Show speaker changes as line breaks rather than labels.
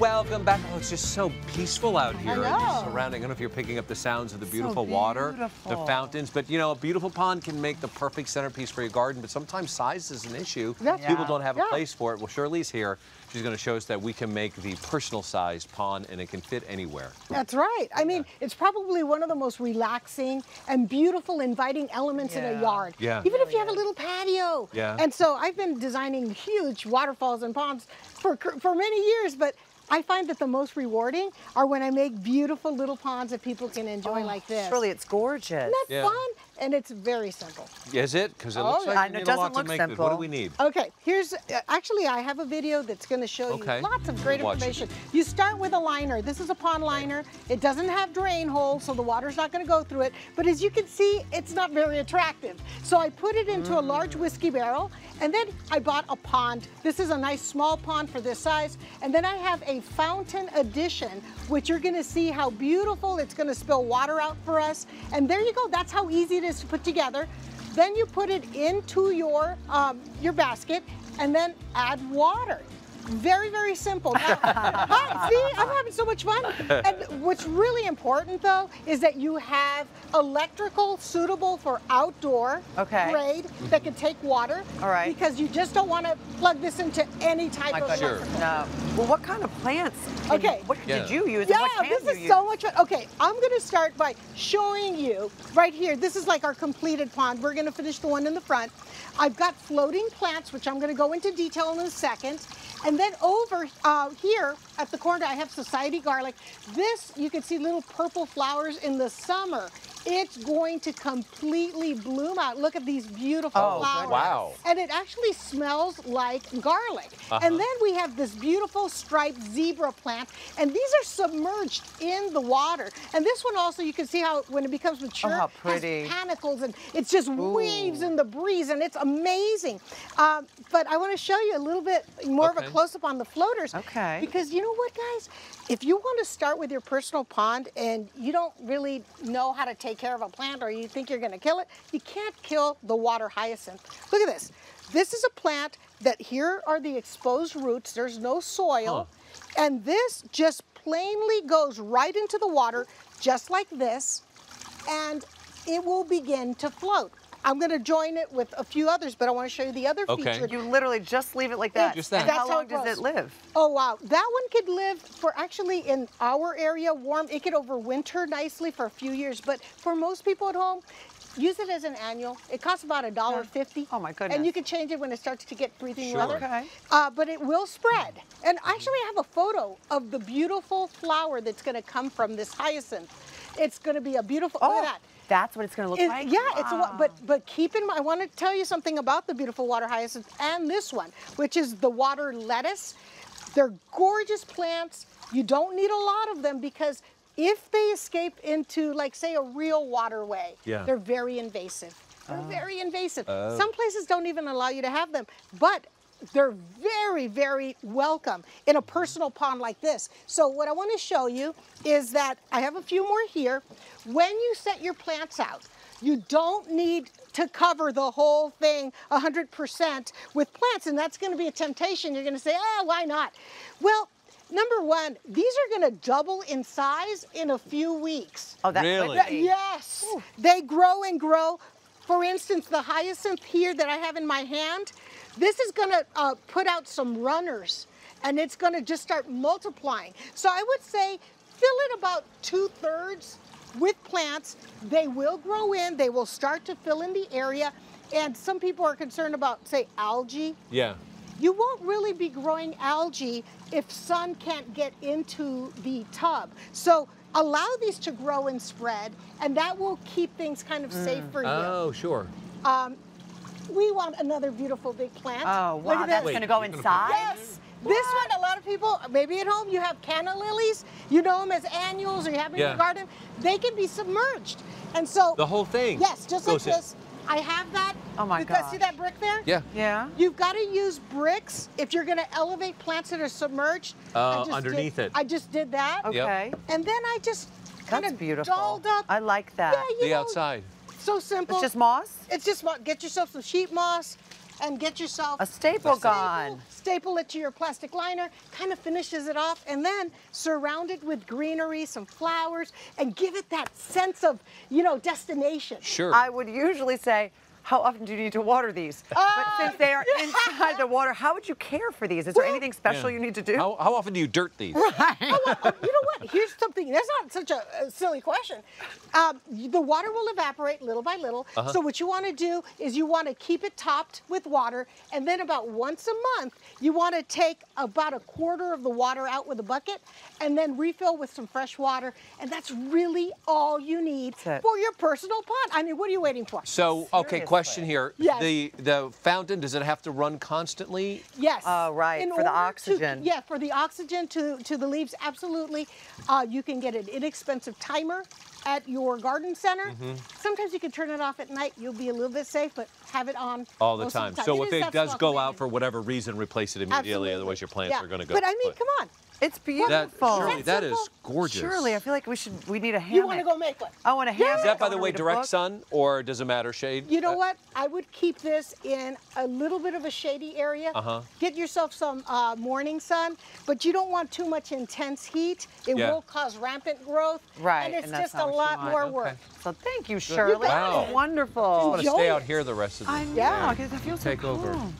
Welcome back. Oh, it's just so peaceful out here.
I know.
Surrounding. I don't know if you're picking up the sounds of the beautiful
So
water,
beautiful.
the fountains. But you know, a beautiful pond can make the perfect centerpiece for your garden. But sometimes size is an issue.
That's
People don't have a
yeah.
place for it. Well, Shirley's here. She's going to show us that we can make the personal-sized pond, and it can fit anywhere.
That's right. I mean, it's probably one of the most relaxing and beautiful, inviting elements in a yard.
Yeah.
Even if you have a little patio.
Yeah.
And so I've been designing huge waterfalls and ponds for many years, but I find that the most rewarding are when I make beautiful little ponds that people can enjoy like this.
Shirley, it's gorgeous.
Isn't that fun? And it's very simple.
Is it? Because it looks like you need a lot to make this. What do we need?
Okay, here's, actually I have a video that's going to show you lots of great information. You start with a liner. This is a pond liner. It doesn't have drain holes, so the water's not going to go through it. But as you can see, it's not very attractive. So I put it into a large whiskey barrel, and then I bought a pond. This is a nice small pond for this size. And then I have a fountain addition, which you're going to see how beautiful it's going to spill water out for us. And there you go. That's how easy it is to put together. Then you put it into your basket and then add water. Very, very simple. Now, hi, see, I'm having so much fun. And what's really important, though, is that you have electrical suitable for outdoor grade that can take water.
All right.
Because you just don't want to plug this into any type of electrical.
No. Well, what kind of plants? What did you use?
Yeah,
and what can
this is so much fun. Okay, I'm going to start by showing you right here. This is like our completed pond. We're going to finish the one in the front. I've got floating plants, which I'm going to go into detail in a second. And then over here at the corner, I have society garlic. This, you can see little purple flowers in the summer. It's going to completely bloom out. Look at these beautiful flowers.
Wow.
And it actually smells like garlic. And then we have this beautiful striped zebra plant. And these are submerged in the water. And this one also, you can see how when it becomes mature,
how pretty.
has panicles. And it's just waves in the breeze. And it's amazing. But I want to show you a little bit more of a close-up on the floaters.
Okay.
Because you know what, guys? If you want to start with your personal pond and you don't really know how to take care of a plant or you think you're going to kill it, you can't kill the water hyacinth. Look at this. This is a plant that here are the exposed roots. There's no soil. And this just plainly goes right into the water, just like this, and it will begin to float. I'm going to join it with a few others, but I want to show you the other feature.
You literally just leave it like that.
Just that.
And how long does it live?
Oh, wow. That one could live for actually in our area, warm. It could overwinter nicely for a few years. But for most people at home, use it as an annual. It costs about $1.50.
Oh, my goodness.
And you can change it when it starts to get breathing weather.
Okay.
But it will spread. And actually, I have a photo of the beautiful flower that's going to come from this hyacinth. It's going to be a beautiful, look at that.
That's what it's going to look like?
Yeah, but keep in mind, I want to tell you something about the beautiful water hyacinth and this one, which is the water lettuce. They're gorgeous plants. You don't need a lot of them because if they escape into, like, say, a real waterway, they're very invasive. They're very invasive. Some places don't even allow you to have them, but they're very, very welcome in a personal pond like this. So what I want to show you is that I have a few more here. When you set your plants out, you don't need to cover the whole thing 100% with plants, and that's going to be a temptation. You're going to say, why not? Well, number one, these are going to double in size in a few weeks.
Oh, that's
really?
Yes. Ooh. They grow and grow. For instance, the hyacinth here that I have in my hand, this is going to put out some runners, and it's going to just start multiplying. So I would say fill it about 2/3 with plants. They will grow in. They will start to fill in the area. And some people are concerned about, say, algae.
Yeah.
You won't really be growing algae if sun can't get into the tub. So allow these to grow and spread, and that will keep things kind of safe for you.
Oh, sure.
We want another beautiful big plant.
Oh, wow, that's going to go inside?
Yes. This one, a lot of people, maybe at home, you have canna lilies. You know them as annuals, or you have them in your garden. They can be submerged. And so...
The whole thing?
Yes, just like this. I have that.
Oh, my God.
See that brick there?
Yeah.
Yeah.
You've got to use bricks if you're going to elevate plants that are submerged.
Underneath it.
I just did that.
Okay.
And then I just kind of dolled up.
I like that.
Yeah,
the outside.
So simple.
It's just moss?
It's just get yourself some sheet moss and get yourself
a staple gun.
Staple it to your plastic liner, kind of finishes it off, and then surround it with greenery, some flowers, and give it that sense of, you know, destination.
Sure.
I would usually say, how often do you need to water these? But since they are inside the water, how would you care for these? Is there anything special you need to do?
How often do you dirt these?
You know what? Here's something. That's not such a silly question. The water will evaporate little by little. So what you want to do is you want to keep it topped with water, and then about once a month, you want to take about a quarter of the water out with a bucket, and then refill with some fresh water, and that's really all you need for your personal pond. I mean, what are you waiting for?
So, okay, question here.
Yes.
The fountain, does it have to run constantly?
Yes.
Oh, right, for the oxygen.
Yeah, for the oxygen to the leaves, absolutely. You can get an inexpensive timer at your garden center. Sometimes you can turn it off at night. You'll be a little bit safe, but have it on
all the time. So if it does go out for
what?
whatever reason, replace it immediately.
Absolutely.
Otherwise, your plants are going to go.
But I mean, come on.
It's beautiful.
Shirley, that is gorgeous.
Shirley, I feel like we need a hammock.
You want to go make one?
I want a hammock.
Is that, by the way, direct sun, or does it matter shade?
You know what? I would keep this in a little bit of a shady area. Get yourself some morning sun, but you don't want too much intense heat. It will cause rampant growth.
Right.
And it's just a lot more work.
So thank you, Shirley.
Wow.
Wonderful.
I want to stay out here the rest of the day.
I know, because it feels so
Take over.
calm.